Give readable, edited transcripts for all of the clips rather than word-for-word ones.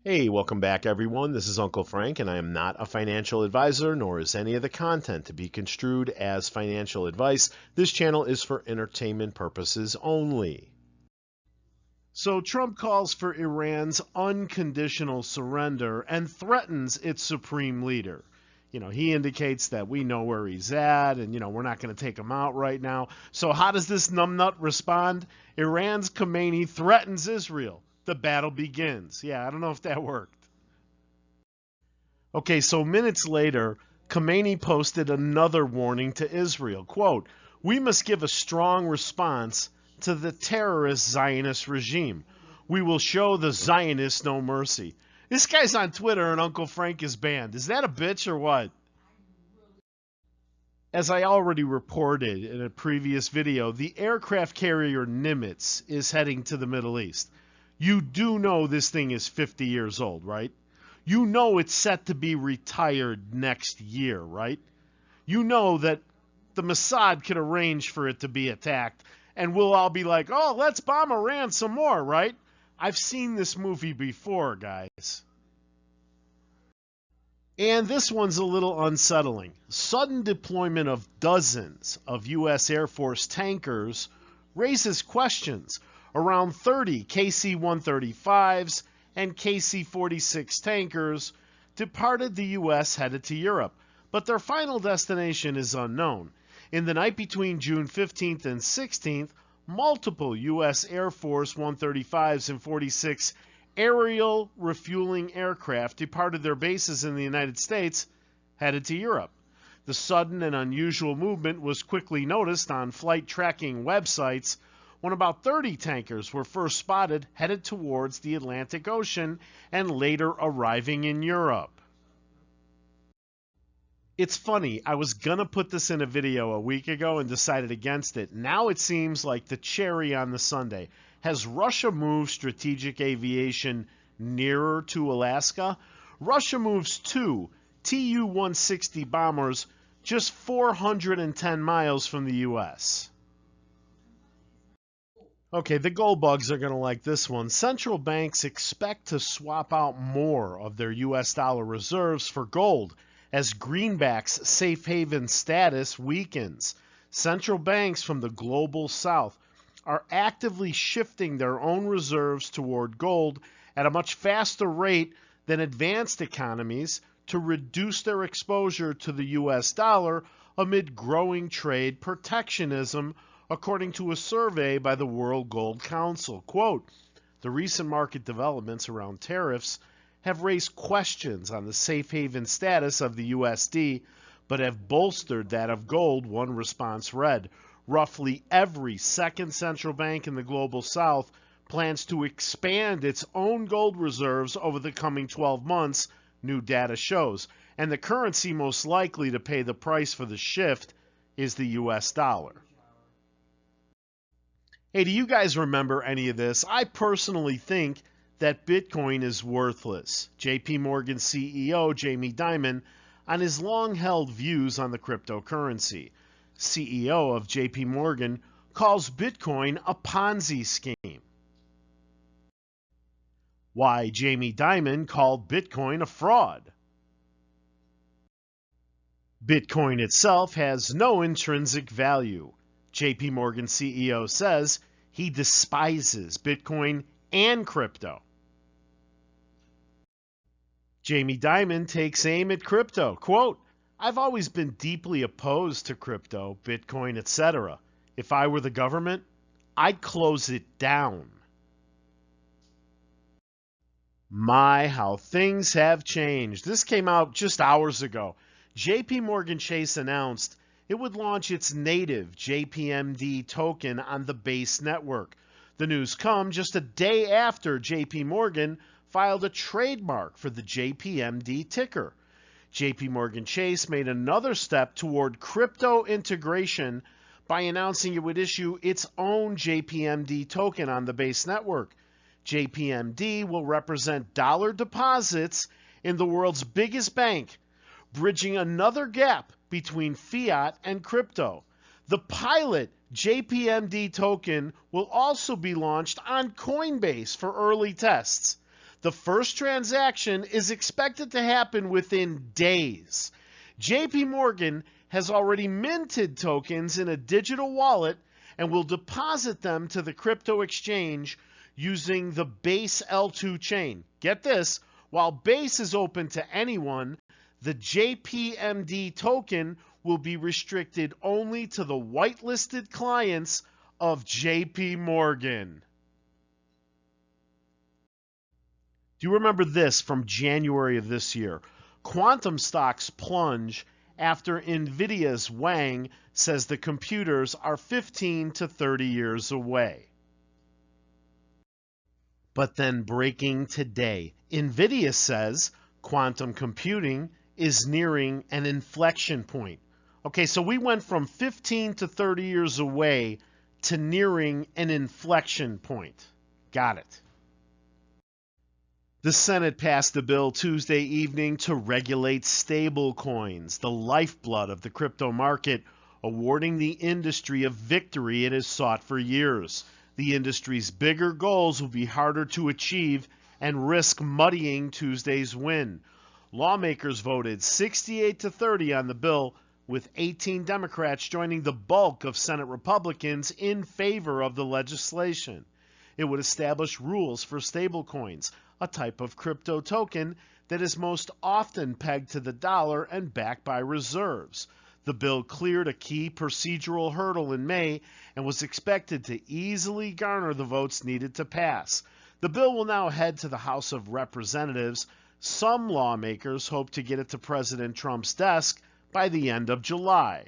Hey, welcome back everyone. This is Uncle Frank, and I am not a financial advisor, nor is any of the content to be construed as financial advice. This channel is for entertainment purposes only. So Trump calls for Iran's unconditional surrender and threatens its supreme leader. He indicates that we know where he's at and, we're not going to take him out right now. So how does this numbnut respond? Iran's Khomeini threatens Israel. The battle begins. Yeah, I don't know if that worked. Okay, so minutes later, Khomeini posted another warning to Israel. Quote, "We must give a strong response to the terrorist Zionist regime. We will show the Zionists no mercy." This guy's on Twitter and Uncle Frank is banned. Is that a bitch or what? As I already reported in a previous video, the aircraft carrier Nimitz is heading to the Middle East. You do know this thing is 50 years old, right? You know it's set to be retired next year, right? You know that the Mossad could arrange for it to be attacked, and we'll all be like, oh, let's bomb Iran some more, right? I've seen this movie before, guys. And this one's a little unsettling. Sudden deployment of dozens of U.S. Air Force tankers raises questions. Around 30 KC-135s and KC-46 tankers departed the U.S. headed to Europe, but their final destination is unknown. In the night between June 15th and 16th, multiple U.S. Air Force 135s and 46 aerial refueling aircraft departed their bases in the United States, headed to Europe. The sudden and unusual movement was quickly noticed on flight tracking websites when about 30 tankers were first spotted headed towards the Atlantic Ocean and later arriving in Europe. It's funny, I was gonna put this in a video a week ago and decided against it. Now it seems like the cherry on the sundae. Has Russia moved strategic aviation nearer to Alaska? Russia moves two Tu-160 bombers just 410 miles from the U.S. Okay, the gold bugs are going to like this one. Central banks expect to swap out more of their U.S. dollar reserves for gold as greenback's safe haven status weakens. Central banks from the global south are actively shifting their own reserves toward gold at a much faster rate than advanced economies to reduce their exposure to the U.S. dollar amid growing trade protectionism, according to a survey by the World Gold Council. Quote, "The recent market developments around tariffs have raised questions on the safe haven status of the USD, but have bolstered that of gold," one response read. Roughly every second central bank in the global south plans to expand its own gold reserves over the coming 12 months, new data shows. And the currency most likely to pay the price for the shift is the US dollar. Hey, do you guys remember any of this? I personally think that Bitcoin is worthless. JP Morgan CEO Jamie Dimon on his long-held views on the cryptocurrency. CEO of JP Morgan calls Bitcoin a Ponzi scheme. Why Jamie Dimon called Bitcoin a fraud. Bitcoin itself has no intrinsic value. JP Morgan CEO says he despises Bitcoin and crypto. Jamie Dimon takes aim at crypto. Quote, "I've always been deeply opposed to crypto, Bitcoin, etc. If I were the government, I'd close it down." My, how things have changed. This came out just hours ago. JP Morgan Chase announced it would launch its native JPMD token on the Base network. The news comes just a day after JP Morgan filed a trademark for the JPMD ticker. JP Morgan Chase made another step toward crypto integration by announcing it would issue its own JPMD token on the Base network. JPMD will represent dollar deposits in the world's biggest bank, bridging another gap between fiat and crypto. The pilot JPMD token will also be launched on Coinbase for early tests. The first transaction is expected to happen within days. JP Morgan has already minted tokens in a digital wallet and will deposit them to the crypto exchange using the Base L2 chain. Get this, while Base is open to anyone, the JPMD token will be restricted only to the whitelisted clients of JP Morgan. Do you remember this from January of this year? Quantum stocks plunge after Nvidia's Wang says the computers are 15 to 30 years away. But then breaking today, Nvidia says quantum computing is nearing an inflection point. Okay, so we went from 15 to 30 years away to nearing an inflection point. Got it. The Senate passed a bill Tuesday evening to regulate stablecoins, the lifeblood of the crypto market, awarding the industry a victory it has sought for years. The industry's bigger goals will be harder to achieve and risk muddying Tuesday's win. Lawmakers voted 68 to 30 on the bill, with 18 Democrats joining the bulk of Senate Republicans in favor of the legislation. It would establish rules for stablecoins, a type of crypto token that is most often pegged to the dollar and backed by reserves. The bill cleared a key procedural hurdle in May and was expected to easily garner the votes needed to pass. The bill will now head to the House of Representatives. Some lawmakers hope to get it to President Trump's desk by the end of July.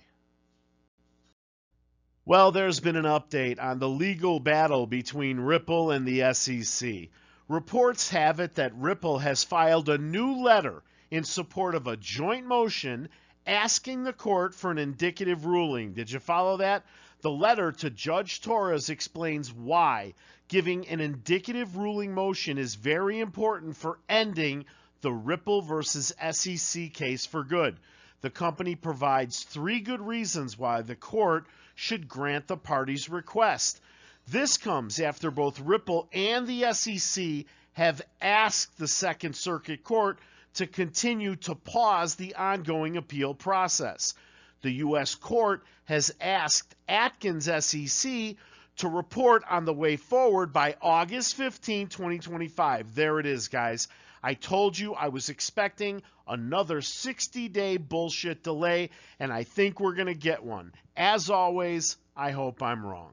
Well, there's been an update on the legal battle between Ripple and the SEC. Reports have it that Ripple has filed a new letter in support of a joint motion asking the court for an indicative ruling. Did you follow that? The letter to Judge Torres explains why giving an indicative ruling motion is very important for ending the Ripple versus SEC case for good. The company provides 3 good reasons why the court should grant the party's request. This comes after both Ripple and the SEC have asked the Second Circuit Court to continue to pause the ongoing appeal process. The U.S. court has asked Atkins SEC to report on the way forward by August 15, 2025. There it is, guys. I told you I was expecting another 60-day bullshit delay, and I think we're going to get one. As always, I hope I'm wrong.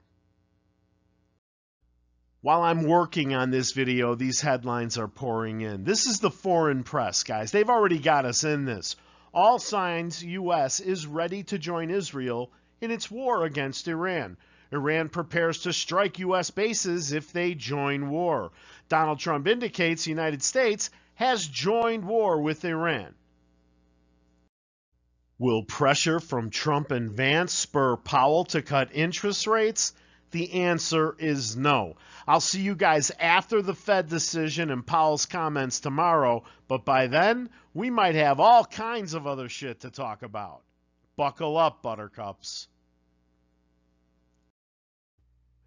While I'm working on this video, these headlines are pouring in. This is the foreign press, guys. They've already got us in this. All signs U.S. is ready to join Israel in its war against Iran. Iran prepares to strike U.S. bases if they join war. Donald Trump indicates the United States has joined war with Iran. Will pressure from Trump and Vance spur Powell to cut interest rates? The answer is no. I'll see you guys after the Fed decision and Powell's comments tomorrow, but by then, we might have all kinds of other shit to talk about. Buckle up, buttercups.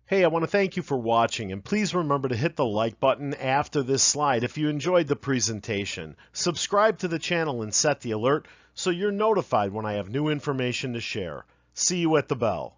Hey, I want to thank you for watching, and please remember to hit the like button after this slide if you enjoyed the presentation. Subscribe to the channel and set the alert so you're notified when I have new information to share. See you at the bell.